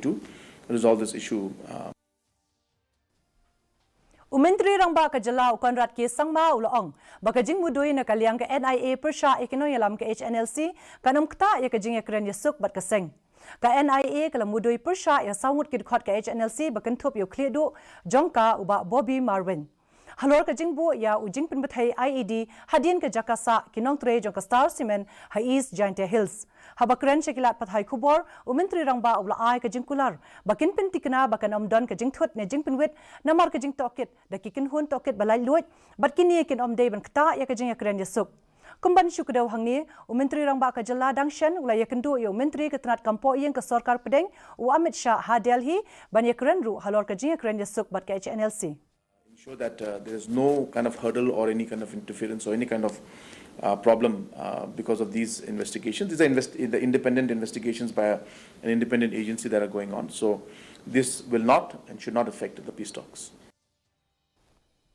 to resolve this issue. Umentri rangba ka jala ukonrat ke sangma uloong bakajing mudui na kaliang ka NIA persha ikino yalam ka HNLC kanam kta ya kajing ekren yasuk bat kaseng ka NIA kala mudui persha ya sawut kid khot ka HNLC bakan thup yo khledu jongka uba Bobby Marvin halor ka jingbu ya ujing pin bathai IED hadin ka jakasa kinong tre jongka Star Cement ha East Giant Hills habakren shekilat pathai khubor umentri rangba ubla ai ka jingkular bakin pin tikna bakan omdon ka jingthut ne jingpin wit namar ka jing tokit dakikin hun tokit balai luit batkini kin omdei ban kta ya ka jing yakren yasuk kumban syukdaw hangni umentri rangba ka jala dangshan ula yakendu yo umentri ka tanat kampo iyang ka sarkar pedeng u Amit Shah ha Delhi ban yakren ru halor ka jing yakren yasuk bat ka HNLC. Ensure that there is no kind of hurdle or any kind of interference or any kind of problem because of these investigations. These are the independent investigations by an independent agency that are going on. So this will not and should not affect the peace talks.